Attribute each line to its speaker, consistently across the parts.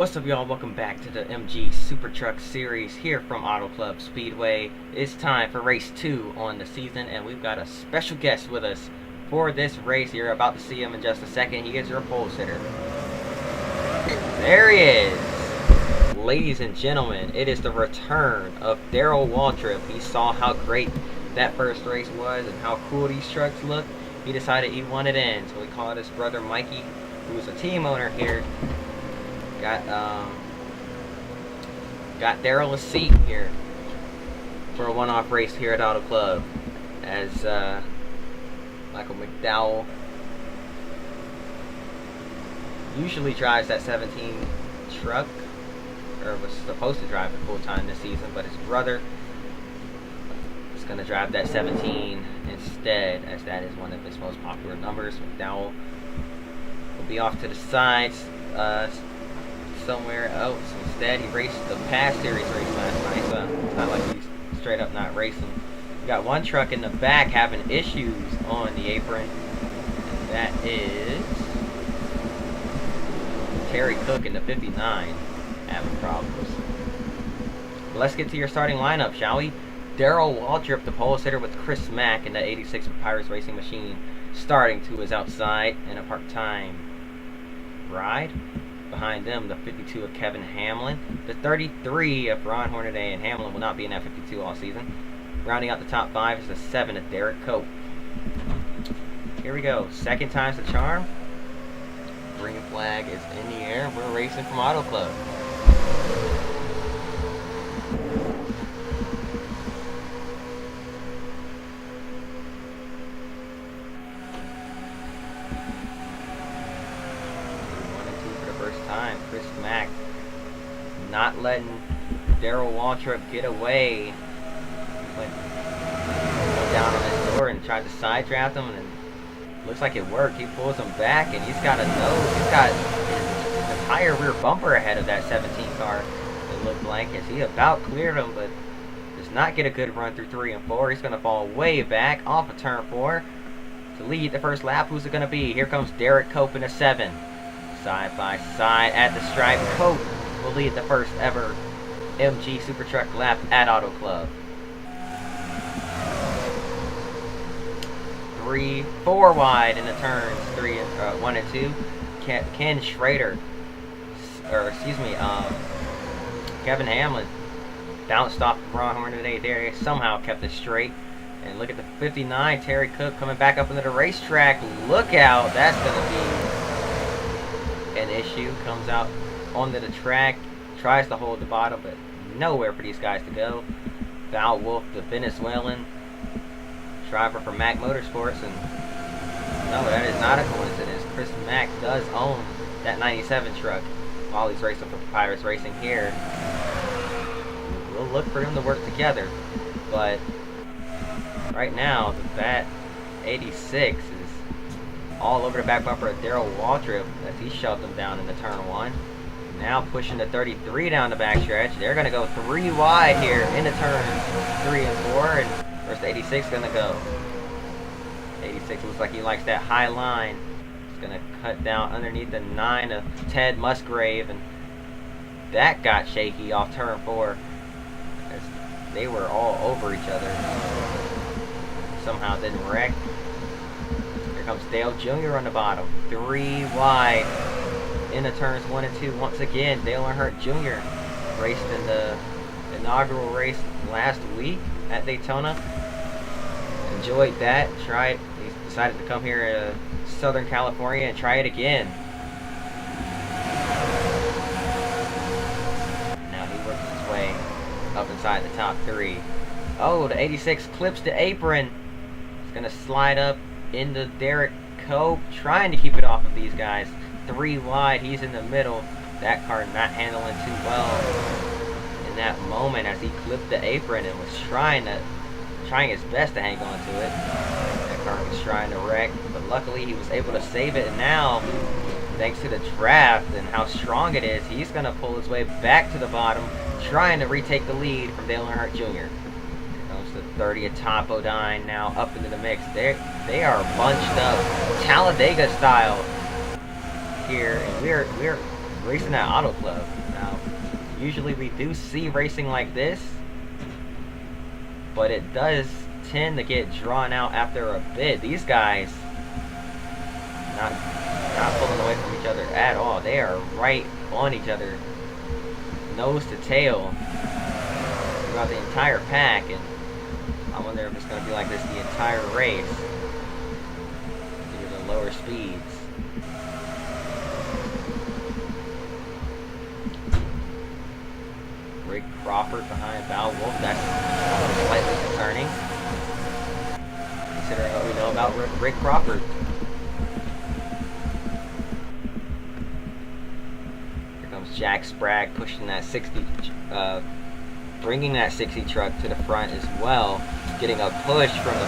Speaker 1: What's up, y'all? Welcome back to the MG SuperTruck series here from Auto Club Speedway. It's time for race 2 on the season, and we've got a special guest with us for this race. You're about to see him in just a second. He is your pole sitter. There he is! Ladies and gentlemen, it is the return of Darrell Waltrip. He saw how great that first race was and how cool these trucks look. He decided he wanted in, so he called his brother Mikey, who is a team owner here. Got Darrell a seat here for a one-off race here at Auto Club, as Michael McDowell usually drives that 17 truck, or was supposed to drive it full-time this season, but his brother is going to drive that 17 instead, as that is one of his most popular numbers. McDowell will be off to the sides somewhere else. Instead, he raced the past series race last night, so it's not like he's straight up not racing. We got one truck in the back having issues on the apron, and that is Terry Cook in the 59 having problems. But let's get to your starting lineup, shall we? Darrell Waltrip, the pole sitter, with Chris Mack in the 86 Papyrus Racing Machine starting to his outside in a part-time ride. Behind them, the 52 of Kevin Hamlin. The 33 of Ron Hornaday, and Hamlin will not be in that 52 all season. Rounding out the top 5 is the 7 of Derek Cope. Here we go. Second time's the charm. Green flag is in the air. We're racing from Auto Club. Time. Chris Mack not letting Darrell Waltrip get away. Went down on his door and tried to side draft him, and looks like it worked. He pulls him back, and he's got a nose. He's got his entire rear bumper ahead of that 17 car. It looked like, as he about cleared him, but does not get a good run through 3 and 4. He's going to fall way back off of turn 4 to lead the first lap. Who's it going to be? Here comes Derek Cope in a 7. Side by side at the stripe. Cope will lead the first ever MG SuperTruck lap at Auto Club. 4 wide in the turns, 1 and 2. Ken Schrader, Kevin Hamlin bounced off Ron Hornaday there. Somehow kept it straight. And look at the 59, Terry Cook coming back up into the racetrack. Look out, that's going to be an issue. Comes out onto the track, tries to hold the bottom, but nowhere for these guys to go. Val Wolf, the Venezuelan driver for Mack Motorsports, and no, that is not a coincidence. Chris Mack does own that 97 truck while he's racing for Papyrus Racing here. We'll look for them to work together, but right now that 86 is all over the back bumper of Darrell Waltrip as he shoved him down into turn 1. Now pushing the 33 down the backstretch. They're going to go 3 wide here into turns 3 and 4. And where's the 86 going to go? 86 looks like he likes that high line. He's going to cut down underneath the 9 of Ted Musgrave. And that got shaky off turn 4 as they were all over each other. Somehow didn't wreck. Here comes Dale Jr. on the bottom. 3 wide into turns 1 and 2. Once again, Dale Earnhardt Jr. raced in the inaugural race last week at Daytona. Enjoyed that. He decided to come here to Southern California and try it again. Now he works his way up inside the top 3. Oh, the 86 clips the apron. He's going to slide up into Derek Cope, trying to keep it off of these guys. 3 wide, he's in the middle. That car not handling too well in that moment as he clipped the apron and was trying his best to hang on to it. That car was trying to wreck, but luckily he was able to save it. And now, thanks to the draft and how strong it is, he's going to pull his way back to the bottom, trying to retake the lead from Dale Earnhardt Jr. The 30 of Topodyne now up into the mix. They are bunched up Talladega style here, and we're racing at Auto Club. Now, usually we do see racing like this, but it does tend to get drawn out after a bit. These guys not pulling away from each other at all. They are right on each other, nose to tail, throughout the entire pack, and I wonder if it's going to be like this the entire race due to the lower speeds. Rick Crawford behind Val Wolf. That's slightly concerning, considering what we know about Rick Crawford. Here comes Jack Sprague pushing that 60, bringing that 60 truck to the front as well, getting a push from the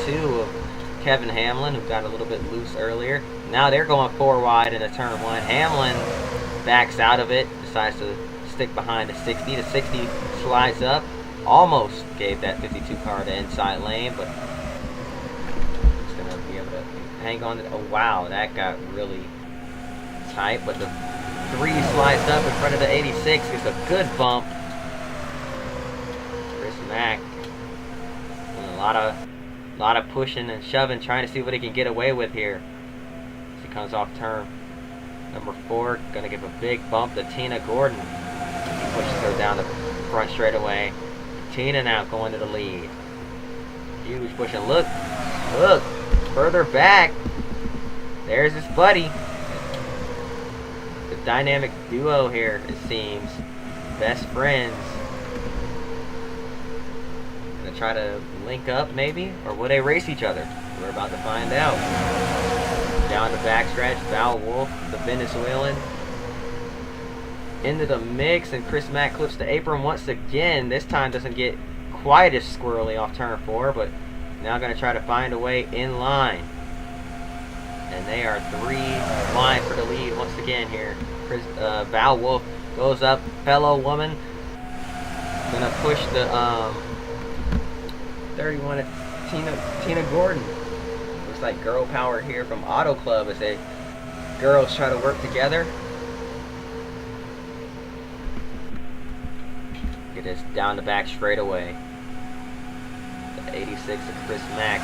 Speaker 1: 52 of Kevin Hamlin, who got a little bit loose earlier. Now they're going 4 wide into turn 1. Hamlin backs out of it, decides to stick behind the 60. The 60 slides up, almost gave that 52 car the inside lane, but it's going to be able to hang on. Oh wow, that got really tight, but the 3 slides up in front of the 86. It's a good bump. Chris Mack doing a lot of pushing and shoving, trying to see what he can get away with here. As he comes off turn number 4, gonna give a big bump to Tina Gordon. He pushes her down the front straightaway. Tina now going to the lead. Huge push, and look, further back. There's his buddy. The dynamic duo here, it seems. Best friends. Gonna try to link up maybe, or will they race each other? We're about to find out. Down the backstretch, Val Wolf, the Venezuelan, into the mix, and Chris Mack clips the apron once again. This time doesn't get quite as squirrely off turn 4, but now going to try to find a way in line. And they are 3 wide for the lead once again here. Val Wolf goes up, fellow woman, going to push the 31 of Tina Gordon. Looks like girl power here from Auto Club as they girls try to work together. Get this down the back straightaway. The 86 of Chris Mack,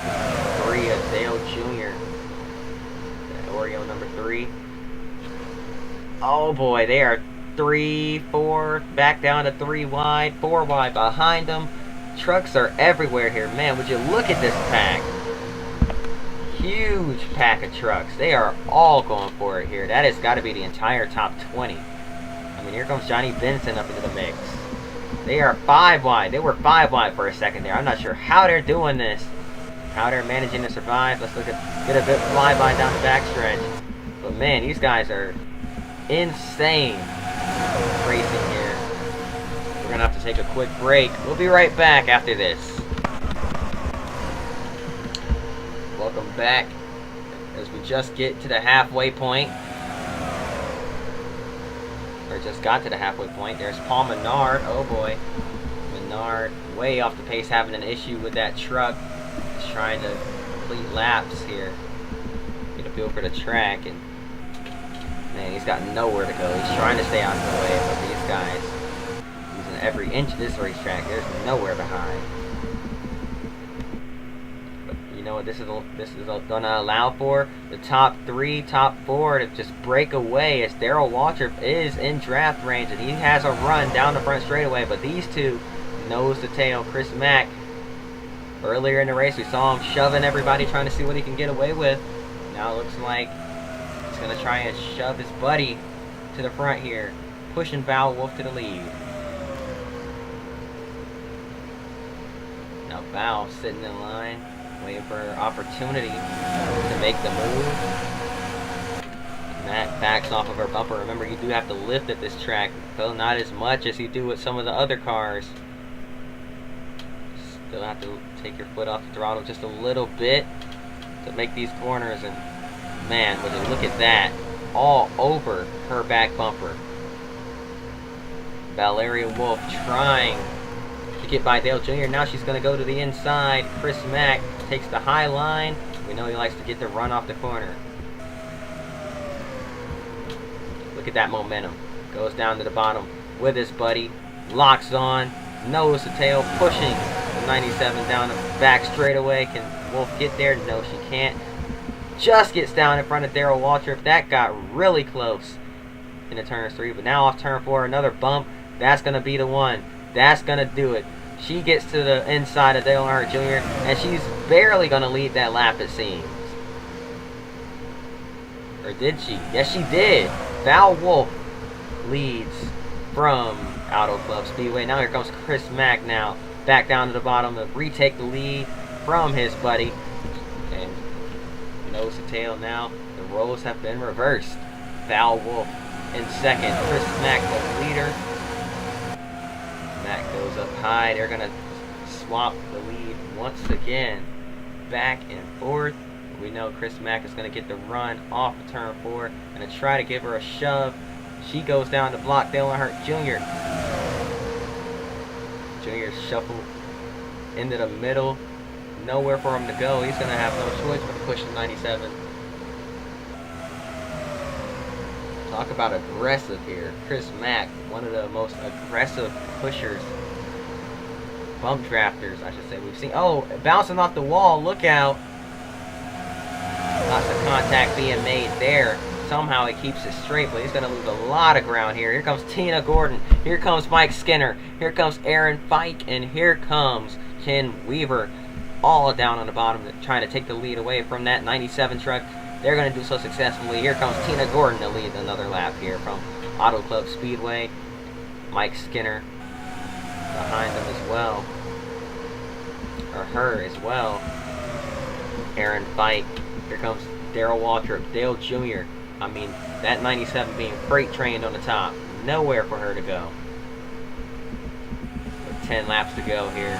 Speaker 1: 3 of Dale Jr. The Oreo number 3. Oh boy, they are 3, 4, back down to 3 wide, 4 wide behind them. Trucks are everywhere here. Man, would you look at this pack. Huge pack of trucks. They are all going for it here. That has got to be the entire top 20. I mean, here comes Johnny Benson up into the mix. They are 5 wide. They were 5 wide for a second there. I'm not sure how they're doing this, how they're managing to survive. Let's look at, get a bit flyby down the backstretch. But man, these guys are insane racing here. We're gonna have to take a quick break. We'll be right back after this. Welcome back as we just get to the halfway point. Or just got to the halfway point. There's Paul Menard. Oh boy. Menard way off the pace, having an issue with that truck. He's trying to complete laps here. Get a feel for the track, and man, he's got nowhere to go. He's trying to stay out of the way, but these guys using every inch of this racetrack. There's nowhere to hide. But you know what this is going to allow for? The top 3, top 4 to just break away, as Darrell Waltrip is in draft range, and he has a run down the front straightaway. But these two, nose to tail. Chris Mack, earlier in the race, we saw him shoving everybody, trying to see what he can get away with. Now it looks like he's going to try and shove his buddy to the front here, pushing Val Wolf to the lead. Now Val sitting in line, waiting for an opportunity to make the move. Matt backs off of her bumper. Remember, you do have to lift at this track, though not as much as you do with some of the other cars. Still have to take your foot off the throttle just a little bit to make these corners, and man, would you look at that, all over her back bumper. Valeria Wolf trying to get by Dale Jr. Now she's going to go to the inside. Chris Mack takes the high line. We know he likes to get the run off the corner. Look at that momentum. Goes down to the bottom with his buddy. Locks on. Nose to tail. Pushing the 97 down the back straightaway. Can Wolf get there? No, she can't. Just gets down in front of Darrell Waltrip. That got really close in the turn 3. But now off turn 4, another bump. That's going to be the one. That's going to do it. She gets to the inside of Dale Earnhardt Jr. and she's barely going to lead that lap, it seems. Or did she? Yes, she did. Val Wolf leads from Auto Club Speedway. Now here comes Chris Mack now. Back down to the bottom to retake the lead from his buddy. And nose to tail now. The roles have been reversed. Val Wolf in second. Chris Mack the leader. Mack goes up high. They're going to swap the lead once again. Back and forth. We know Chris Mack is going to get the run off of turn 4 and to try to give her a shove. She goes down to block Dale Earnhardt Jr. Jr. shuffled into the middle. Nowhere for him to go. He's going to have no choice but to push the 97. Talk about aggressive here. Chris Mack, one of the most aggressive pushers. Bump drafters, I should say. We've seen. Oh, bouncing off the wall. Look out. Lots of contact being made there. Somehow he keeps it straight, but he's going to lose a lot of ground here. Here comes Tina Gordon. Here comes Mike Skinner. Here comes Aaron Fike. And here comes Ken Weaver. All down on the bottom, trying to take the lead away from that 97 truck. They're going to do so successfully. Here comes Tina Gordon to lead another lap here from Auto Club Speedway. Mike Skinner behind them as well. Or her as well. Aaron Fike. Here comes Darrell Waltrip, Dale Jr. I mean, that 97 being freight trained on the top. Nowhere for her to go. With 10 laps to go here.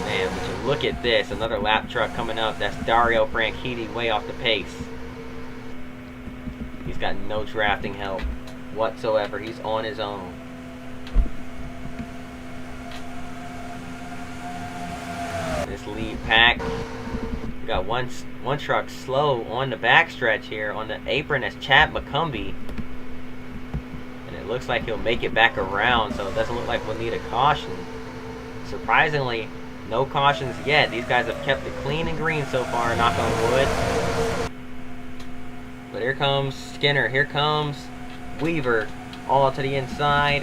Speaker 1: Man, would you look at this. Another lap truck coming up. That's Dario Franchitti way off the pace. He's got no drafting help whatsoever. He's on his own. This lead pack. We got one truck slow on the backstretch here. On the apron, that's Chad McCumbee. And it looks like he'll make it back around, so it doesn't look like we'll need a caution. Surprisingly, no cautions yet. These guys have kept it clean and green so far, knock on wood. But here comes Skinner. Here comes Weaver. All to the inside.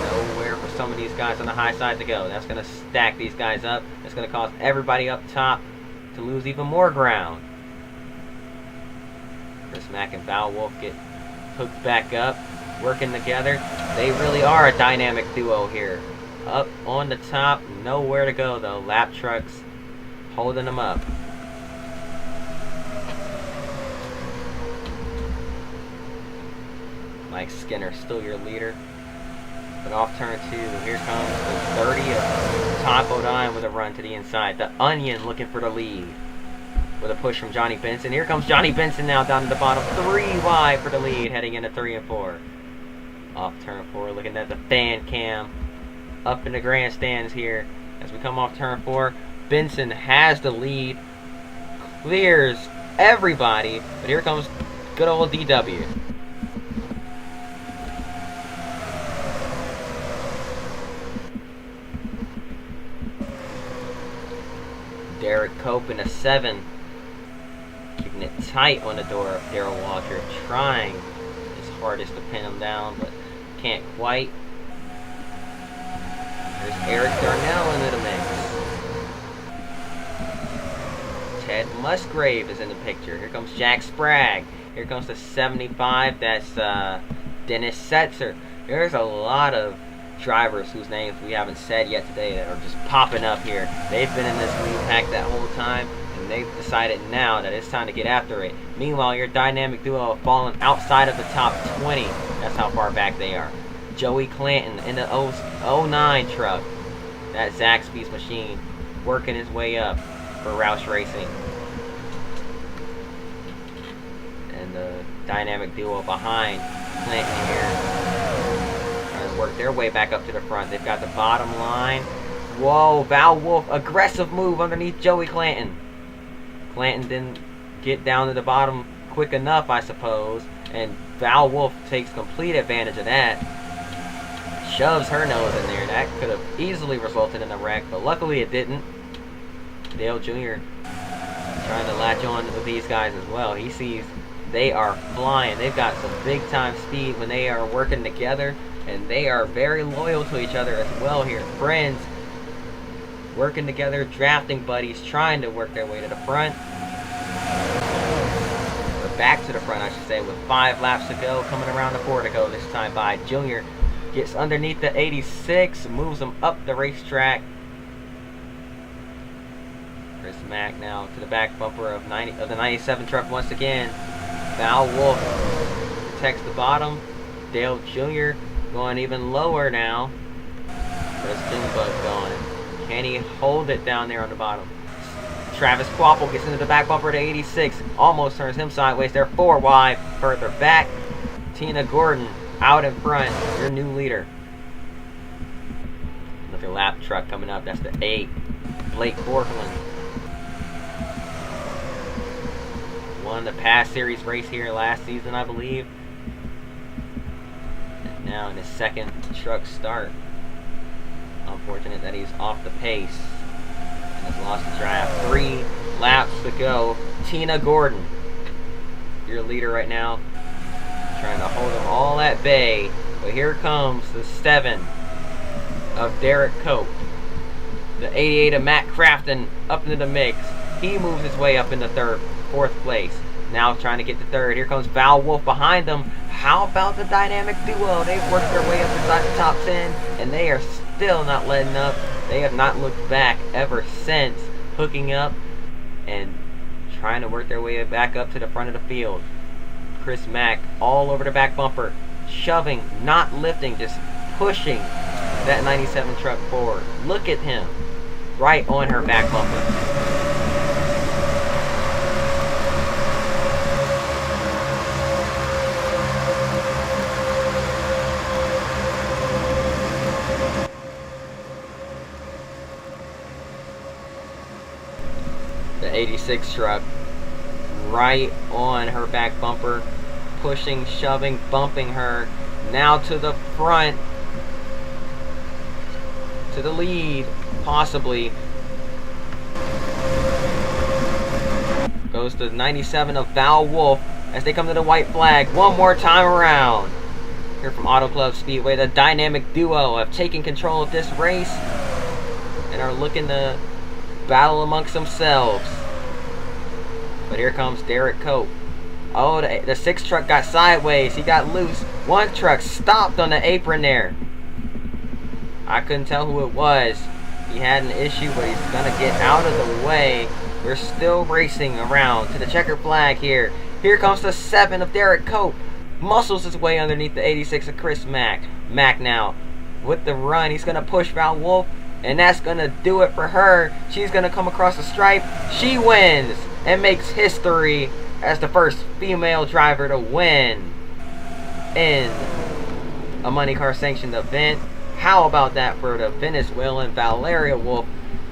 Speaker 1: Nowhere for some of these guys on the high side to go. That's going to stack these guys up. That's going to cause everybody up top to lose even more ground. Chris Mack and Val Wolf get hooked back up, working together. They really are a dynamic duo here. Up on the top, nowhere to go though. Lap trucks holding them up. Mike Skinner still your leader. But off turn 2, here comes the 30 of Todd Bodine with a run to the inside. The Onion looking for the lead. With a push from Johnny Benson. Here comes Johnny Benson now down to the bottom. 3 wide for the lead heading into 3 and 4. Off turn 4, looking at the fan cam. Up in the grandstands here as we come off turn 4. Benson has the lead. Clears everybody. But here comes good old DW. Derek Cope in a 7. Keeping it tight on the door of Darrell Waltrip. Trying his hardest to pin him down, but can't quite. There's Eric Darnell into the mix. Ted Musgrave is in the picture. Here comes Jack Spragg. Here comes the 75. That's Dennis Setzer. There's a lot of drivers whose names we haven't said yet today that are just popping up here. They've been in this lead pack that whole time, and they've decided now that it's time to get after it. Meanwhile, your dynamic duo have fallen outside of the top 20. That's how far back they are. Joey Clanton in the 09 truck. That Zaxby's machine working his way up for Roush Racing. And the dynamic duo behind Clanton here trying to work their way back up to the front. They've got the bottom line. Whoa, Val Wolf, aggressive move underneath Joey Clanton. Clanton didn't get down to the bottom quick enough, I suppose. And Val Wolf takes complete advantage of that. Shoves her nose in there. That could have easily resulted in a wreck, but luckily it didn't. Dale Jr. trying to latch on to these guys as well. He sees they are flying. They've got some big time speed when they are working together, and they are very loyal to each other as well here. Friends working together, drafting buddies, trying to work their way to the front. Or back to the front, I should say, with 5 laps to go, coming around the portico this time by Junior. Gets underneath the 86, moves them up the racetrack. Chris Mack now to the back bumper of the 97 truck once again. Val Wolf protects the bottom. Dale Jr. going even lower now. Chris Junebug going. Can he hold it down there on the bottom? Travis Quapple gets into the back bumper to 86. Almost turns him sideways. They're 4 wide. Further back. Tina Gordon out in front. Your new leader. Look at lap truck coming up. That's the 8. Blake Borkland. Won the past series race here last season, I believe. And now in his second truck start. Unfortunate that he's off the pace and has lost the draft. 3 laps to go. Tina Gordon, your leader right now, trying to hold them all at bay. But here comes the 7 of Derek Cope. The 88 of Matt Crafton up into the mix. He moves his way up into 4th place. Now trying to get to 3rd. Here comes Val Wolf behind them. How about the dynamic duo? They've worked their way up inside the top 10, and they are still not letting up. They have not looked back ever since, hooking up and trying to work their way back up to the front of the field. Chris Mack all over the back bumper, shoving, not lifting, just pushing that 97 truck forward. Look at him, right on her back bumper. The 86 truck right on her back bumper, pushing, shoving, bumping her. Now to the front, to the lead, possibly. Goes to 97 of Val Wolf as they come to the white flag one more time around. Here from Auto Club Speedway, the dynamic duo have taken control of this race and are looking to battle amongst themselves. But here comes Derek Cope. Oh, the 6 truck got sideways. He got loose. 1 truck stopped on the apron there. I couldn't tell who it was. He had an issue, but he's going to get out of the way. We're still racing around to the checker flag here. Here comes the 7 of Derek Cope. Muscles his way underneath the 86 of Chris Mack. Mack now with the run. He's going to push Val Wolf, and that's going to do it for her. She's going to come across the stripe. She wins and makes history as the first female driver to win in a money car sanctioned event. How about that for the Venezuelan Valeria Wolf?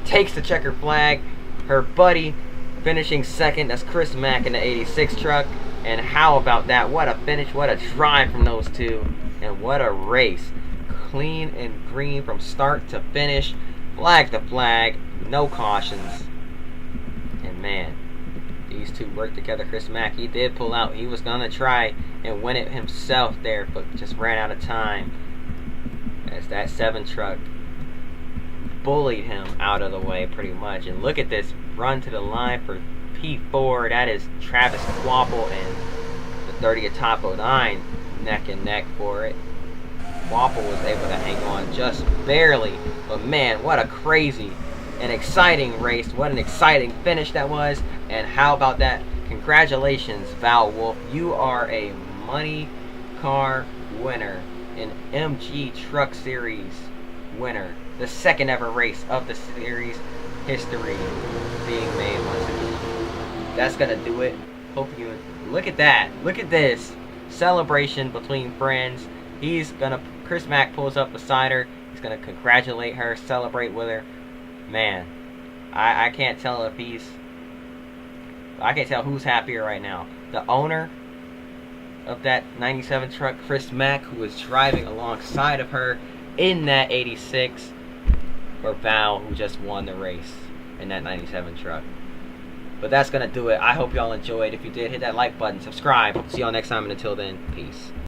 Speaker 1: Takes the checker flag. Her buddy finishing 2nd. That's Chris Mack in the 86 truck. And how about that? What a finish. What a drive from those two. And what a race. Clean and green from start to finish. Flag to flag. No cautions. And man, these two worked together. Chris Mack, he did pull out. He was going to try and win it himself there, but just ran out of time. As that 7 truck bullied him out of the way pretty much. And look at this run to the line for P4. That is Travis Quapple and the 30 of Topo 9 neck and neck for it. Quapple was able to hang on just barely. But man, what a crazy and exciting race. What an exciting finish that was. And how about that? Congratulations, Val Wolf. You are a money car winner. An MG Truck Series winner. The 2nd ever race of the series history being made once again. That's going to do it. Hope you look at that. Look at this celebration between friends. Chris Mack pulls up beside her. He's going to congratulate her, celebrate with her. Man, I can't tell who's happier right now. the owner of that 97 truck, Chris Mack, who was driving alongside of her in that 86, or Val, who just won the race in that 97 truck. But that's going to do it. I hope y'all enjoyed. If you did, hit that like button, subscribe. See y'all next time, and until then, peace.